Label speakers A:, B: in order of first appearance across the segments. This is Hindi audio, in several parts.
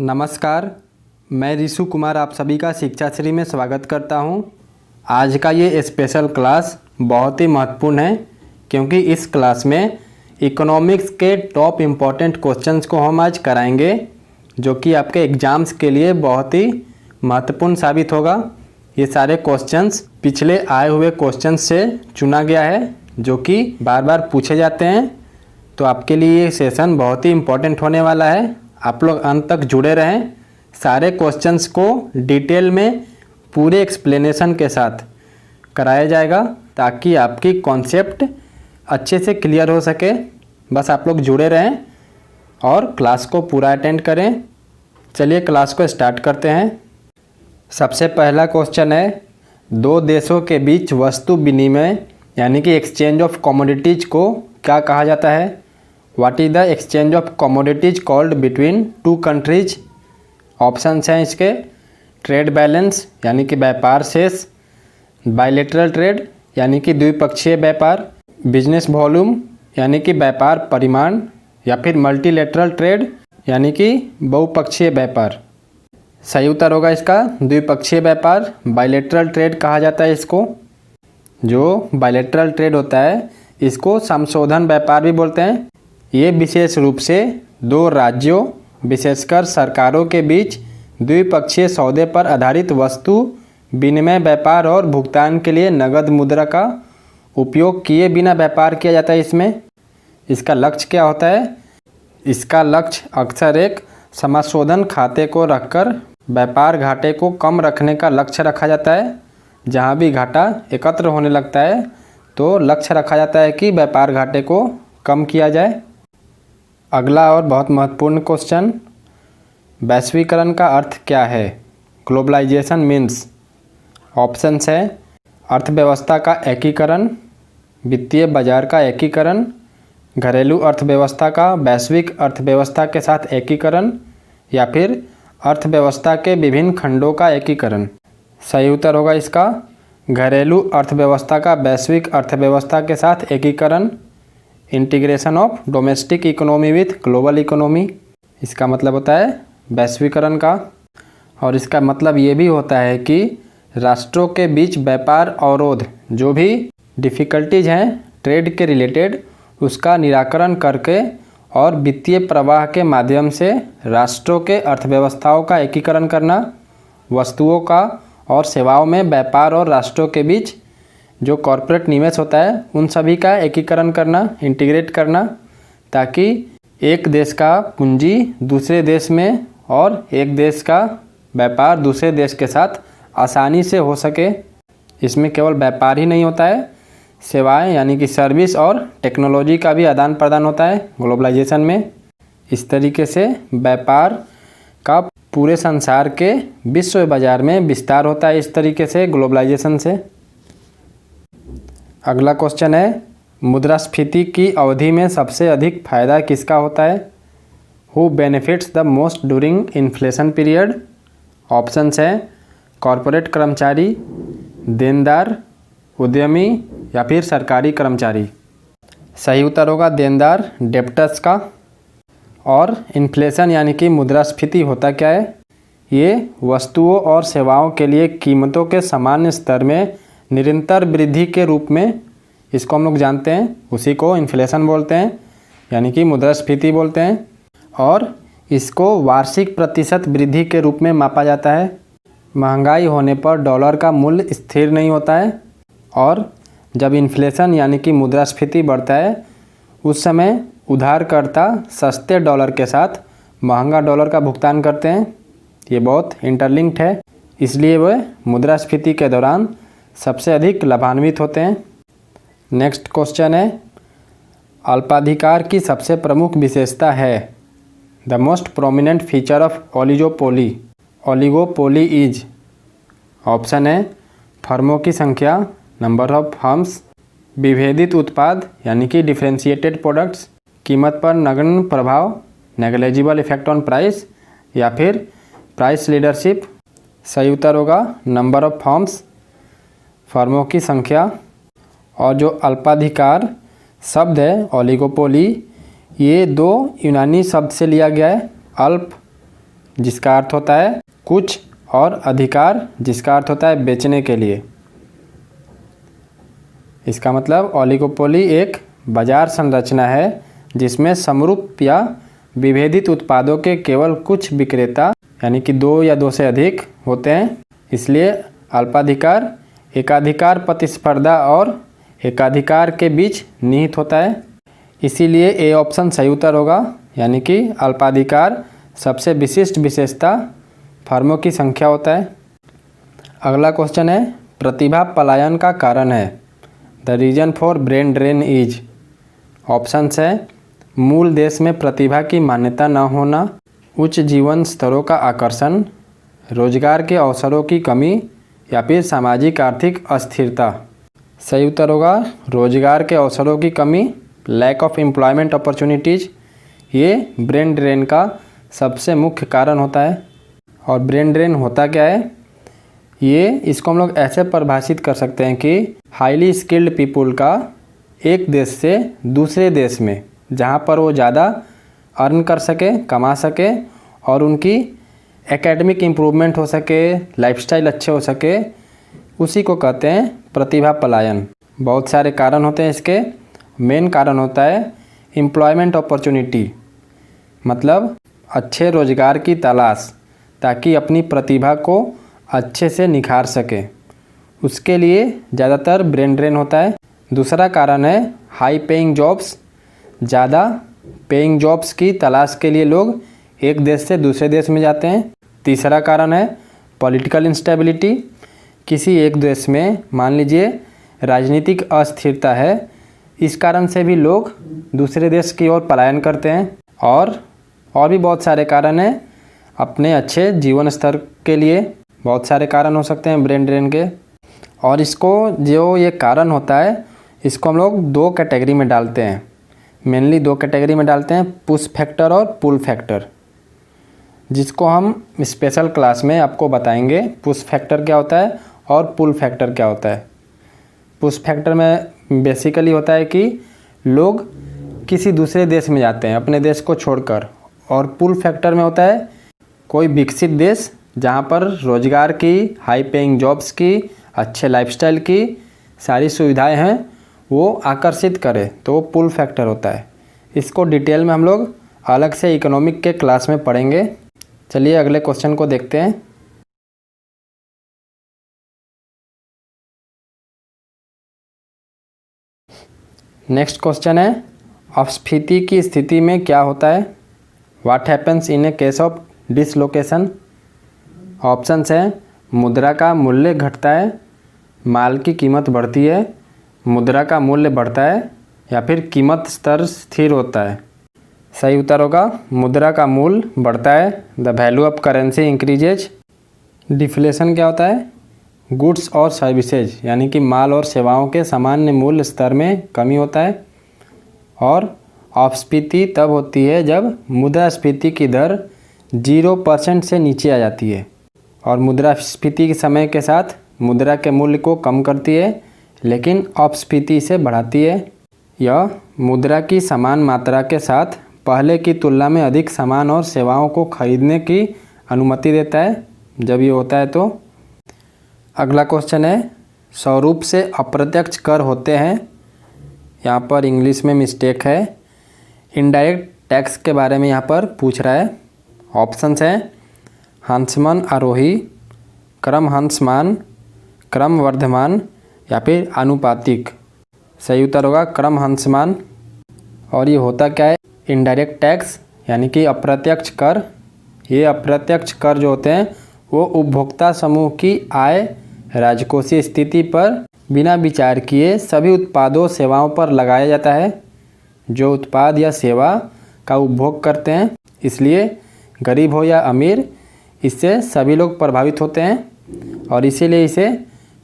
A: नमस्कार, मैं ऋषु कुमार आप सभी का शिक्षाश्री में स्वागत करता हूं। आज का ये स्पेशल क्लास बहुत ही महत्वपूर्ण है क्योंकि इस क्लास में इकोनॉमिक्स के टॉप इम्पॉर्टेंट क्वेश्चंस को हम आज कराएंगे जो कि आपके एग्ज़ाम्स के लिए बहुत ही महत्वपूर्ण साबित होगा। ये सारे क्वेश्चंस पिछले आए हुए क्वेश्चंस से चुना गया है जो कि बार बार पूछे जाते हैं, तो आपके लिए ये सेशन बहुत ही इम्पॉर्टेंट होने वाला है। आप लोग अंत तक जुड़े रहें। सारे क्वेश्चंस को डिटेल में पूरे एक्सप्लेनेशन के साथ कराया जाएगा ताकि आपकी कॉन्सेप्ट अच्छे से क्लियर हो सके। बस आप लोग जुड़े रहें और क्लास को पूरा अटेंड करें। चलिए क्लास को स्टार्ट करते हैं। सबसे पहला क्वेश्चन है, दो देशों के बीच वस्तु विनिमय यानी कि एक्सचेंज ऑफ कमोडिटीज़ को क्या कहा जाता है? What is the exchange of commodities called between two countries? Options हैं इसके, ट्रेड बैलेंस यानी कि व्यापार शेष, बायलैटरल ट्रेड यानी कि द्विपक्षीय व्यापार, बिजनेस वॉल्यूम यानी कि व्यापार परिमाण, या फिर मल्टीलैटरल ट्रेड यानी कि बहुपक्षीय व्यापार। सही उत्तर होगा इसका द्विपक्षीय व्यापार, बायलैटरल ट्रेड कहा जाता है इसको। जो बायलैटरल ट्रेड होता है इसको संशोधन व्यापार भी बोलते हैं। ये विशेष रूप से दो राज्यों विशेषकर सरकारों के बीच द्विपक्षीय सौदे पर आधारित वस्तु विनिमय व्यापार और भुगतान के लिए नगद मुद्रा का उपयोग किए बिना व्यापार किया जाता है। इसमें इसका लक्ष्य क्या होता है? इसका लक्ष्य अक्सर एक समाशोधन खाते को रखकर व्यापार घाटे को कम रखने का लक्ष्य रखा जाता है। जहाँ भी घाटा एकत्र होने लगता है तो लक्ष्य रखा जाता है कि व्यापार घाटे को कम किया जाए। अगला और बहुत महत्वपूर्ण क्वेश्चन, वैश्वीकरण का अर्थ क्या है? Globalisation means. ऑप्शंस है, अर्थव्यवस्था का एकीकरण, वित्तीय बाजार का एकीकरण, घरेलू अर्थव्यवस्था का वैश्विक अर्थव्यवस्था के साथ एकीकरण, या फिर अर्थव्यवस्था के विभिन्न खंडों का एकीकरण। सही उत्तर होगा इसका घरेलू अर्थव्यवस्था का वैश्विक अर्थव्यवस्था के साथ एकीकरण, integration of domestic economy with global economy. इसका मतलब होता है वैश्वीकरण का, और इसका मतलब ये भी होता है कि राष्ट्रों के बीच व्यापार अवरोध जो भी डिफ़िकल्टीज हैं ट्रेड के रिलेटेड उसका निराकरण करके और वित्तीय प्रवाह के माध्यम से राष्ट्रों के अर्थव्यवस्थाओं का एकीकरण करना, वस्तुओं का और सेवाओं में व्यापार और राष्ट्रों के बीच जो कॉरपोरेट निवेश होता है उन सभी का एकीकरण करना, इंटीग्रेट करना, ताकि एक देश का पूंजी दूसरे देश में और एक देश का व्यापार दूसरे देश के साथ आसानी से हो सके। इसमें केवल व्यापार ही नहीं होता है, सेवाएं यानी कि सर्विस और टेक्नोलॉजी का भी आदान प्रदान होता है ग्लोबलाइजेशन में। इस तरीके से व्यापार का पूरे संसार के विश्व बाजार में विस्तार होता है इस तरीके से ग्लोबलाइजेशन से। अगला क्वेश्चन है, मुद्रास्फीति की अवधि में सबसे अधिक फायदा किसका होता है? Who benefits the most during inflation period? Options हैं, कॉरपोरेट कर्मचारी, देनदार, उद्यमी, या फिर सरकारी कर्मचारी। सही उत्तर होगा देनदार, डेप्टर्स का। और इन्फ्लेशन यानी कि मुद्रास्फीति होता क्या है? ये वस्तुओं और सेवाओं के लिए कीमतों के सामान्य स्तर में निरंतर वृद्धि के रूप में इसको हम लोग जानते हैं, उसी को इन्फ्लेशन बोलते हैं यानी कि मुद्रास्फीति बोलते हैं। और इसको वार्षिक प्रतिशत वृद्धि के रूप में मापा जाता है। महंगाई होने पर डॉलर का मूल्य स्थिर नहीं होता है, और जब इन्फ्लेशन यानी कि मुद्रास्फीति बढ़ता है उस समय उधारकर्ता सस्ते डॉलर के साथ महंगा डॉलर का भुगतान करते हैं। ये बहुत इंटरलिंक्ड है, इसलिए वह मुद्रास्फीति के दौरान सबसे अधिक लाभान्वित होते हैं। नेक्स्ट क्वेश्चन है, अल्पाधिकार की सबसे प्रमुख विशेषता है? The most prominent feature of oligopoly is. Option है, फर्मों की संख्या, नंबर ऑफ फर्म्स, विभेदित उत्पाद यानी कि डिफरेंशिएटेड प्रोडक्ट्स, कीमत पर नगण्य प्रभाव, नेग्लिजिबल इफेक्ट ऑन प्राइस, या फिर प्राइस लीडरशिप। सही उत्तर होगा नंबर ऑफ फर्म्स, फर्मों की संख्या। और जो अल्पाधिकार शब्द है ओलिगोपोली, ये दो यूनानी शब्द से लिया गया है। अल्प जिसका अर्थ होता है कुछ, और अधिकार जिसका अर्थ होता है बेचने के लिए। इसका मतलब ओलिगोपोली एक बाजार संरचना है जिसमें समरूप या विभेदित उत्पादों के केवल कुछ विक्रेता यानी कि 2 या 2 से अधिक होते हैं। इसलिए अल्पाधिकार एकाधिकार प्रतिस्पर्धा और एकाधिकार के बीच निहित होता है। इसीलिए ए ऑप्शन सही उत्तर होगा, यानी कि अल्पाधिकार सबसे विशिष्ट विशेषता फर्मों की संख्या होता है। अगला क्वेश्चन है, प्रतिभा पलायन का कारण है। The reason for brain drain is. Options है मूल देश में प्रतिभा की मान्यता न होना, उच्च जीवन स्तरों का आकर्षण, रोजगार के अवसरों की कमी या फिर सामाजिक आर्थिक अस्थिरता। सही उत्तर होगा रोजगार के अवसरों की कमी, लैक ऑफ एम्प्लॉयमेंट अपॉर्चुनिटीज़। ये ब्रेन ड्रेन का सबसे मुख्य कारण होता है। और ब्रेन ड्रेन होता क्या है, ये इसको हम लोग ऐसे परिभाषित कर सकते हैं कि हाईली स्किल्ड पीपुल का एक देश से दूसरे देश में जहाँ पर वो ज़्यादा अर्न कर सके, कमा सके और उनकी एकेडमिक इम्प्रूवमेंट हो सके, लाइफस्टाइल अच्छे हो सके, उसी को कहते हैं प्रतिभा पलायन। बहुत सारे कारण होते हैं इसके। मेन कारण होता है एम्प्लॉयमेंट अपॉर्चुनिटी, मतलब अच्छे रोजगार की तलाश ताकि अपनी प्रतिभा को अच्छे से निखार सके, उसके लिए ज़्यादातर ब्रेन ड्रेन होता है। दूसरा कारण है हाई पेइंग जॉब्स, ज़्यादा पेइंग जॉब्स की तलाश के लिए लोग एक देश से दूसरे देश में जाते हैं। तीसरा कारण है पॉलिटिकल इंस्टेबिलिटी, किसी एक देश में मान लीजिए राजनीतिक अस्थिरता है, इस कारण से भी लोग दूसरे देश की ओर पलायन करते हैं। और भी बहुत सारे कारण हैं, अपने अच्छे जीवन स्तर के लिए बहुत सारे कारण हो सकते हैं ब्रेन ड्रेन के। और इसको जो ये कारण होता है इसको हम लोग 2 कैटेगरी में डालते हैं, मेनली 2 कैटेगरी में डालते हैं, पुश फैक्टर और पुल फैक्टर, जिसको हम स्पेशल क्लास में आपको बताएंगे पुश फैक्टर क्या होता है और पुल फैक्टर क्या होता है। पुश फैक्टर में बेसिकली होता है कि लोग किसी दूसरे देश में जाते हैं अपने देश को छोड़कर, और पुल फैक्टर में होता है कोई विकसित देश जहाँ पर रोजगार की, हाई पेइंग जॉब्स की, अच्छे लाइफस्टाइल की सारी सुविधाएं हैं, वो आकर्षित करे, तो वो पुल फैक्टर होता है। इसको डिटेल में हम लोग अलग से इकोनॉमिक के क्लास में पढ़ेंगे। चलिए अगले क्वेश्चन को देखते हैं। नेक्स्ट क्वेश्चन है, अपस्फीति की स्थिति में क्या होता है। What happens in A case of dislocation. Options हैं मुद्रा का मूल्य घटता है, माल की कीमत बढ़ती है, मुद्रा का मूल्य बढ़ता है या फिर कीमत स्तर स्थिर होता है। सही उत्तर होगा मुद्रा का मूल्य बढ़ता है, the value of currency increases. Deflation क्या होता है, गुड्स और सर्विसेज यानी कि माल और सेवाओं के सामान्य मूल्य स्तर में कमी होता है। और अपस्फीति तब होती है जब मुद्रास्फीति की दर 0% से नीचे आ जाती है, और मुद्रास्फीति के समय के साथ मुद्रा के मूल्य को कम करती है लेकिन अपस्फीति से बढ़ाती है। यह मुद्रा की समान मात्रा के साथ पहले की तुलना में अधिक सामान और सेवाओं को खरीदने की अनुमति देता है जब ये होता है तो। अगला क्वेश्चन है, स्वरूप से अप्रत्यक्ष कर होते हैं। यहाँ पर इंग्लिश में मिस्टेक है, इनडायरेक्ट टैक्स के बारे में यहाँ पर पूछ रहा है। ऑप्शंस हैं हंसमान आरोही, क्रम हंसमान, क्रम वर्धमान या फिर आनुपातिक। सही उत्तर होगा क्रम हंसमान। और ये होता क्या है, इनडायरेक्ट टैक्स यानी कि अप्रत्यक्ष कर। ये अप्रत्यक्ष कर जो होते हैं वो उपभोक्ता समूह की आय, राजकोषीय स्थिति पर बिना विचार किए सभी उत्पादों सेवाओं पर लगाया जाता है जो उत्पाद या सेवा का उपभोग करते हैं। इसलिए गरीब हो या अमीर, इससे सभी लोग प्रभावित होते हैं और इसीलिए इसे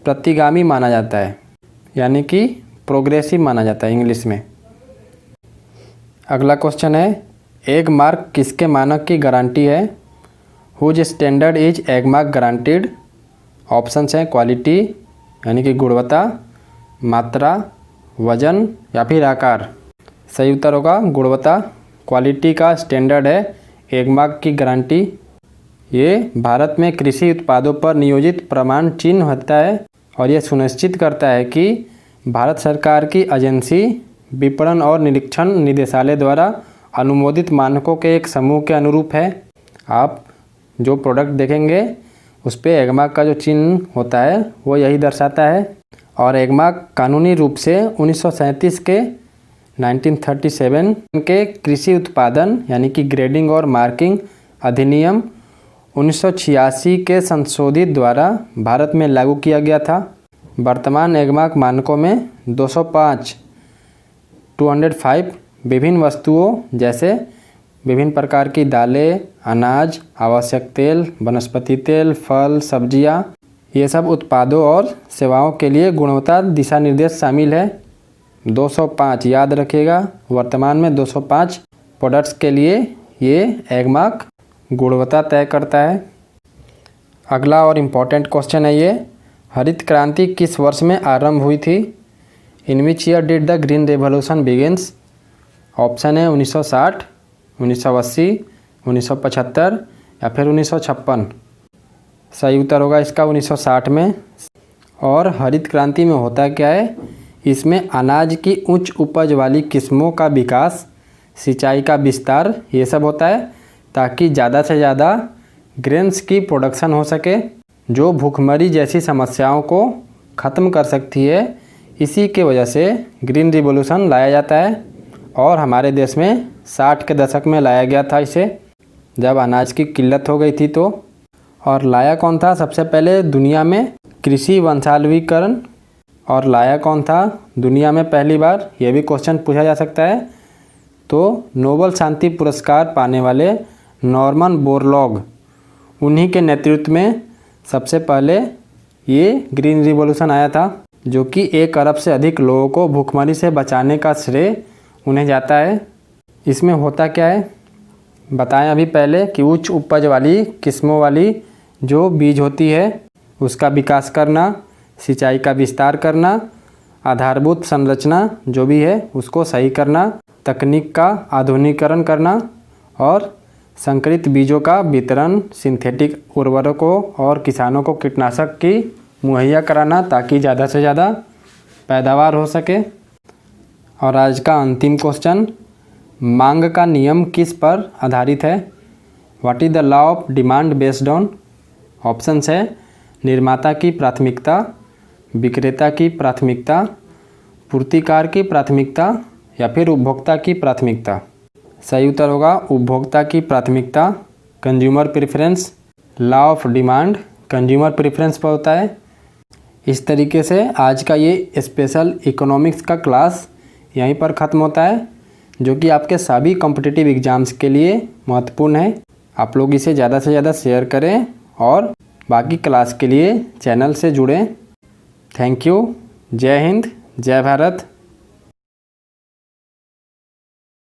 A: प्रतिगामी माना जाता है, यानी कि प्रोग्रेसिव माना जाता है इंग्लिश में। अगला क्वेश्चन है, एग मार्क किसके मानक की गारंटी है। Whose standard is Agmark guaranteed. Options हैं क्वालिटी यानी कि गुणवत्ता, मात्रा, वजन या फिर आकार। सही उत्तर होगा गुणवत्ता। क्वालिटी का स्टैंडर्ड है एग मार्क की गारंटी। ये भारत में कृषि उत्पादों पर नियोजित प्रमाण चिन्ह होता है और यह सुनिश्चित करता है कि भारत सरकार की एजेंसी विपणन और निरीक्षण निदेशालय द्वारा अनुमोदित मानकों के एक समूह के अनुरूप है। आप जो प्रोडक्ट देखेंगे उस पर एगमार्क का जो चिन्ह होता है वो यही दर्शाता है। और एगमार्क कानूनी रूप से 1937 के 1937 के कृषि उत्पादन यानी कि ग्रेडिंग और मार्किंग अधिनियम 1986 के संशोधित द्वारा भारत में लागू किया गया था। वर्तमान एगमार्क मानकों में 205 विभिन्न वस्तुओं जैसे विभिन्न प्रकार की दालें, अनाज, आवश्यक तेल, वनस्पति तेल, फल, सब्जियां, ये सब उत्पादों और सेवाओं के लिए गुणवत्ता दिशा निर्देश शामिल है। 205 याद रखिएगा, वर्तमान में 205 प्रोडक्ट्स के लिए ये एगमार्क गुणवत्ता तय करता है। अगला और इम्पॉर्टेंट क्वेश्चन है ये, हरित क्रांति किस वर्ष में आरंभ हुई थी? In which year did the green revolution begins? Option है 1960, 1980, 1975 या फिर 1956। सही उत्तर होगा इसका 1960 में। और हरित क्रांति में होता क्या है, इसमें अनाज की उच्च उपज वाली किस्मों का विकास, सिंचाई का विस्तार, ये सब होता है ताकि ज़्यादा से ज़्यादा ग्रेन्स की प्रोडक्शन हो सके जो भूखमरी जैसी समस्याओं को ख़त्म कर सकती है। इसी के वजह से ग्रीन रिवॉल्यूशन लाया जाता है और हमारे देश में 60 के दशक में लाया गया था इसे, जब अनाज की किल्लत हो गई थी तो। और लाया कौन था सबसे पहले दुनिया में? कृषि वंशावलीकरण। और लाया कौन था दुनिया में पहली बार? ये भी क्वेश्चन पूछा जा सकता है। तो नोबेल शांति पुरस्कार पाने वाले नॉर्मन बोरलॉग, उन्हीं के नेतृत्व में सबसे पहले ये ग्रीन रिवॉल्यूशन आया था, जो कि 1 अरब से अधिक लोगों को भूखमरी से बचाने का श्रेय उन्हें जाता है। इसमें होता क्या है बताएं अभी पहले कि उच्च उपज वाली किस्मों वाली जो बीज होती है उसका विकास करना, सिंचाई का विस्तार करना, आधारभूत संरचना जो भी है उसको सही करना, तकनीक का आधुनिकीकरण करना और संकरित बीजों का वितरण, सिंथेटिक उर्वरकों और किसानों को कीटनाशक की मुहैया कराना ताकि ज़्यादा से ज़्यादा पैदावार हो सके। और आज का अंतिम क्वेश्चन, मांग का नियम किस पर आधारित है? What is the law of demand based on? Options है निर्माता की प्राथमिकता, विक्रेता की प्राथमिकता, पूर्तिकार की प्राथमिकता या फिर उपभोक्ता की प्राथमिकता। सही उत्तर होगा उपभोक्ता की प्राथमिकता, consumer preference. Law of demand consumer preference पर होता है। इस तरीके से आज का ये स्पेशल इकोनॉमिक्स का क्लास यहीं पर ख़त्म होता है, जो कि आपके सभी कॉम्पिटिटिव एग्ज़ाम्स के लिए महत्वपूर्ण है। आप लोग इसे ज़्यादा से ज़्यादा शेयर करें और बाकी क्लास के लिए चैनल से जुड़ें। Thank you. जय हिंद, जय भारत।